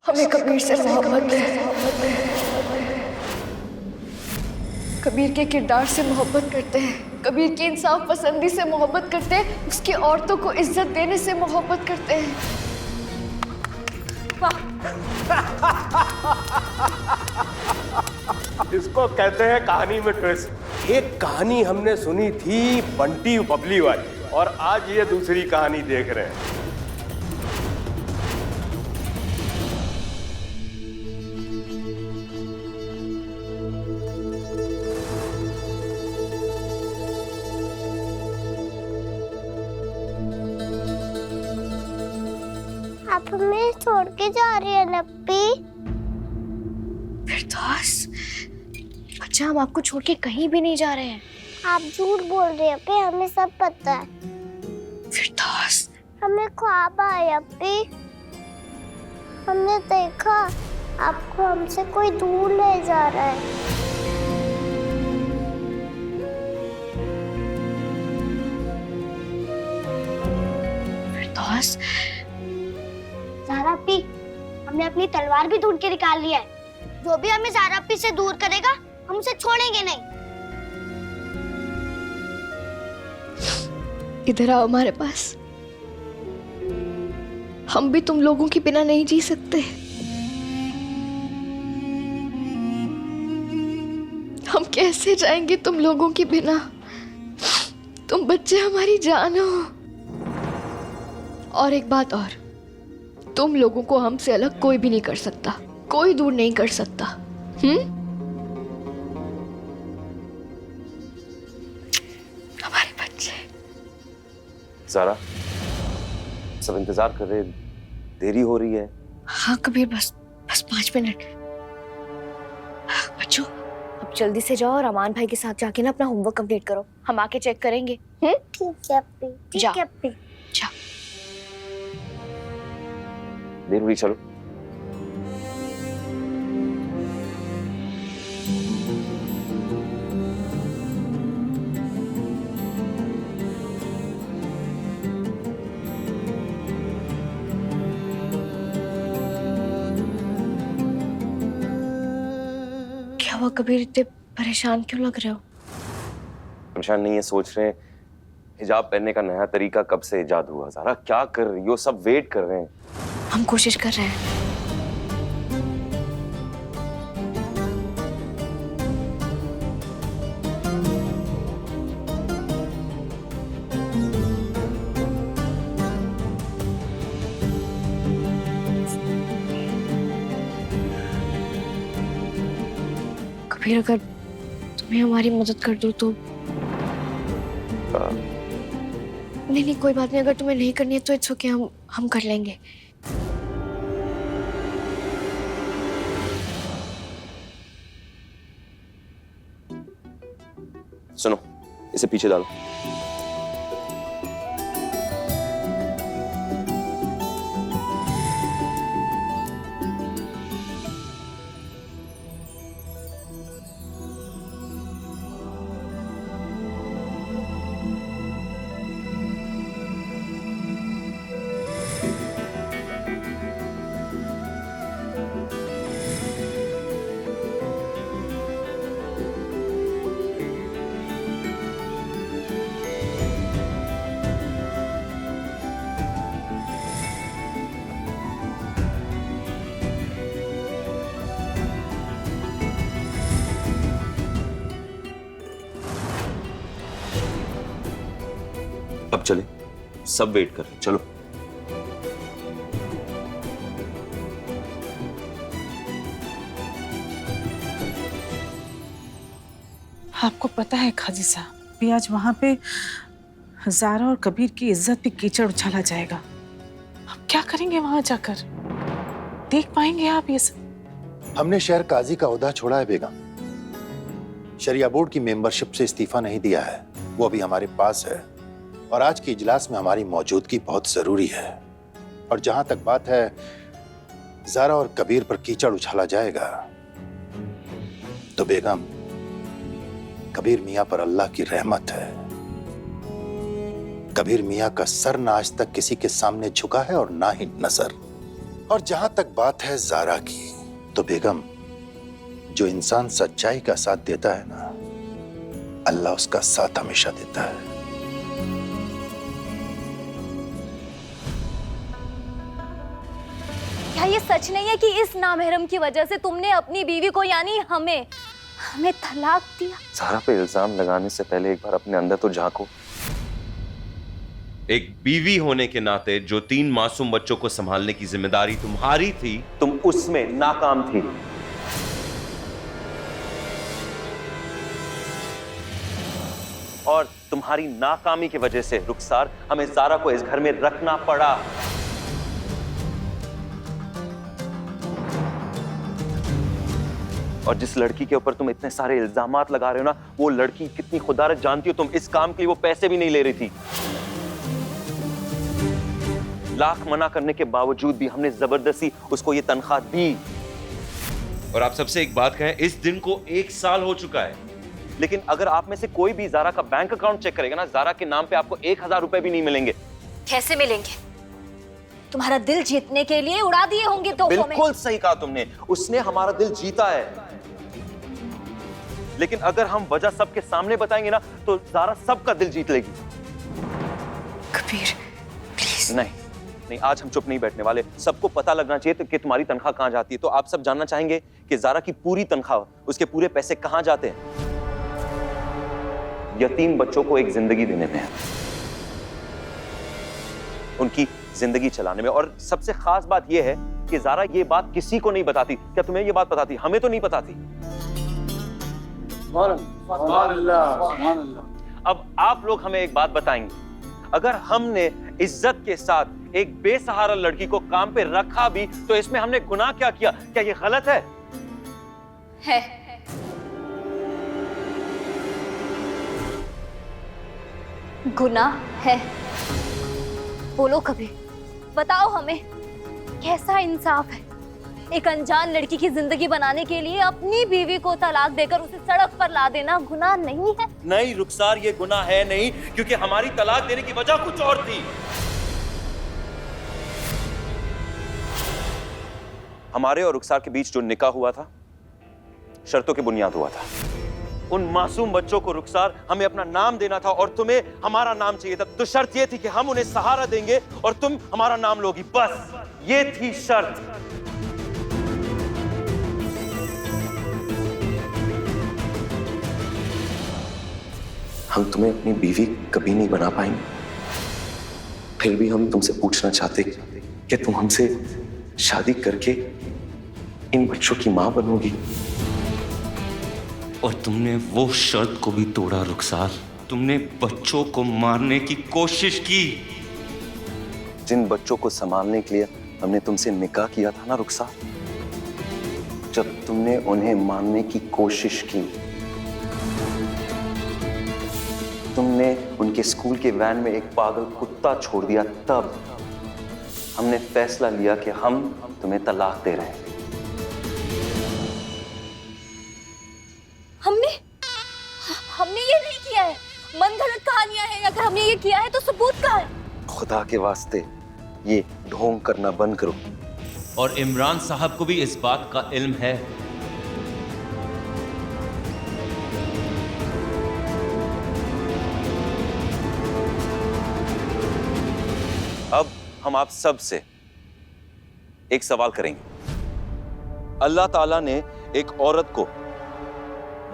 हमें कबीर से मोहब्बत है। कबीर के किरदार से मोहब्बत करते हैं, कबीर की इंसाफ पसंदी से मोहब्बत करते हैं, उसकी औरतों को इज्जत देने से मोहब्बत करते हैं। इसको कहते हैं कहानी में ट्विस्ट। एक कहानी हमने सुनी थी बंटी बबली वाली, और आज ये दूसरी कहानी देख रहे हैं। आप हमें छोड़ के जा रही है लप्पी? फिरदौस, बच्चा हम आपको छोड़ के कहीं भी नहीं जा रहे हैं। आप झूठ बोल रहे हैं अप्पी, हमें सब पता है। फिरदौस, हमें ख्वाब आया अप्पी, हमने देखा आपको हमसे कोई दूर ले जा रहा है। फिरदौस, ज़ारा अप्पी, हमने अपनी तलवार भी ढूंढ के निकाल लिया है। जो भी हमें ज़ारा अप्पी से दूर करेगा, हम उसे छोड़ेंगे नहीं। इधर आओ हमारे पास। हम भी तुम लोगों के बिना नहीं जी सकते। हम कैसे जाएंगे तुम लोगों के बिना? तुम बच्चे हमारी जान हो। और एक बात और, तुम लोगों को हमसे अलग कोई भी नहीं कर सकता, कोई दूर नहीं कर सकता। हमारे बच्चे। ज़ारा, सब इंतजार कर रहे, देरी हो रही है। हाँ कबीर, बस 5 मिनट। बच्चों, अब जल्दी से जाओ और अमान भाई के साथ जाके ना अपना होमवर्क कंप्लीट करो। हम आके चेक करेंगे। ठीक है अप्पी, ठीक जाओ। है अप्पी। जाओ। देर हुई, चलो। क्या हुआ कबीर, इतने परेशान क्यों लग रहे हो? परेशान नहीं है, सोच रहे हैं हिजाब पहनने का नया तरीका कब से इजाद हुआ। ज़ारा क्या कर रही हो? सब वेट कर रहे हैं। हम कोशिश कर रहे हैं। कबीर, अगर तुम्हें हमारी मदद कर दो तो। नहीं, कोई बात नहीं। अगर तुम्हें नहीं करनी है तो इट्स ओके, हम कर लेंगे। सुनो, इसे पीछे डालो। अब चले, सब वेट कर रहे हैं, चलो। आपको पता है खाजी साहब, भी आज वहां पे ज़ारा और कबीर की इज्जत पे कीचड़ उछाला जाएगा। अब क्या करेंगे वहां जाकर? देख पाएंगे आप ये सब? हमने शहर काजी का ओहदा छोड़ा है बेगम। शरिया बोर्ड की मेंबरशिप से इस्तीफा नहीं दिया है, वो अभी हमारे पास है और आज के इजलास में हमारी मौजूदगी बहुत जरूरी है। और जहां तक बात है ज़ारा और कबीर पर कीचड़ उछाला जाएगा, तो बेगम कबीर मियां पर अल्लाह की रहमत है। कबीर मियां का सर ना आज तक किसी के सामने झुका है और ना ही नजर। और जहां तक बात है जारा की, तो बेगम, जो इंसान सच्चाई का साथ देता है ना, अल्लाह उसका साथ हमेशा देता है। क्या ये सच नहीं है कि इस नामहरम की वजह से तुमने अपनी बीवी को यानी हमें तलाक दिया? सारा पे इल्जाम लगाने से पहले एक बार अपने अंदर तो झांको। एक बीवी होने के नाते जो 3 मासूम बच्चों को संभालने की जिम्मेदारी तुम्हारी थी, तुम उसमें नाकाम थी। और तुम्हारी नाकामी की वजह से रुखसार, हमें जारा को इस घर में रखना पड़ा। और जिस लड़की के ऊपर तुम इतने सारे इल्जामात लगा रहे हो ना, वो लड़की कितनी खुदारत जानती हो तुम। इस काम के लिए वो पैसे भी नहीं ले रही थी। लाख मना करने के बावजूद भी हमने जबरदस्ती उसको ये तनख्वाह दी। और आप सबसे एक बात कहें, इस दिन को 1 साल हो चुका है। लेकिन अगर आप में से कोई भी जारा का बैंक अकाउंट चेक करेगा ना, जारा के नाम पे आपको 1000 रुपए भी नहीं मिलेंगे। कैसे मिलेंगे? तुम्हारा दिल जीतने के लिए उड़ा दिए होंगे तो बिल्कुल सही कहा तुमने, उसने हमारा दिल जीता है। लेकिन अगर हम वजह सबके सामने बताएंगे ना, तो जारा सबका दिल जीत लेगी। कबीर प्लीज। नहीं, आज हम चुप नहीं बैठने वाले। सबको पता लगना चाहिए कि तुम्हारी तनख्वाह कहां जाती है। तो आप सब जानना चाहेंगे कि जारा की पूरी तनख्वाह, उसके पूरे पैसे कहां जाते हैं? यतीम बच्चों को एक जिंदगी देने में, उनकी जिंदगी चलाने में। और सबसे खास बात यह है कि जारा ये बात किसी को नहीं बताती। क्या तुम्हें ये बात पता थी? हमें तो नहीं पता थी। अब आप लोग हमें एक बात बताएंगे, अगर हमने इज्जत के साथ एक बेसहारा लड़की को काम पे रखा भी, तो इसमें हमने गुनाह क्या किया? क्या ये गलत है? गुनाह है। बोलो कभी, बताओ हमें, कैसा इंसाफ है? एक अनजान लड़की की जिंदगी बनाने के लिए अपनी बीवी को तलाक देकर उसे सड़क पर ला देना गुनाह नहीं है? नहीं रुखसार, ये गुनाह है नहीं, क्योंकि हमारी तलाक देने की वजह कुछ और थी। हमारे और रुखसार के बीच जो निकाह हुआ था, शर्तों की बुनियाद हुआ था। उन मासूम बच्चों को रुखसार हमें अपना नाम देना था, और तुम्हें हमारा नाम चाहिए था। तो शर्त ये थी कि हम उन्हें सहारा देंगे और तुम हमारा नाम लोगी, बस ये थी शर्त। हम तुम्हें अपनी बीवी कभी नहीं बना पाएंगे, फिर भी हम तुमसे पूछना चाहते कि तुम हमसे शादी करके इन बच्चों की मां बनोगी? और तुमने वो शर्त को भी तोड़ा रुखसार। तुमने बच्चों को मारने की कोशिश की। जिन बच्चों को संभालने के लिए हमने तुमसे निकाह किया था ना रुखसार, जब तुमने उन्हें मारने की कोशिश की, तुमने उनके स्कूल के वैन में एक पागल कुत्ता छोड़ दिया, तब हमने फैसला लिया कि हम तुम्हें तलाक दे रहे हैं। हमने ये नहीं किया है। मन गलत कहानियां हैं। अगर हमने ये किया है तो सबूत कहाँ है? खुदा के वास्ते ये ढोंग करना बंद करो। और इमरान साहब को भी इस बात का इल्म है। अब हम आप सब से एक सवाल करेंगे। अल्लाह ताला ने एक औरत को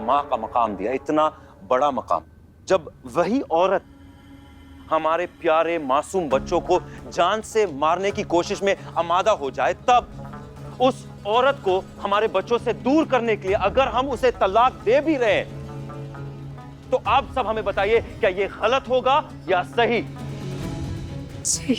मां का मकाम दिया, इतना बड़ा मकाम। जब वही औरत हमारे प्यारे मासूम बच्चों को जान से मारने की कोशिश में आमादा हो जाए, तब उस औरत को हमारे बच्चों से दूर करने के लिए अगर हम उसे तलाक दे भी रहे हैं, तो आप सब हमें बताइए, क्या ये गलत होगा या सही? सही।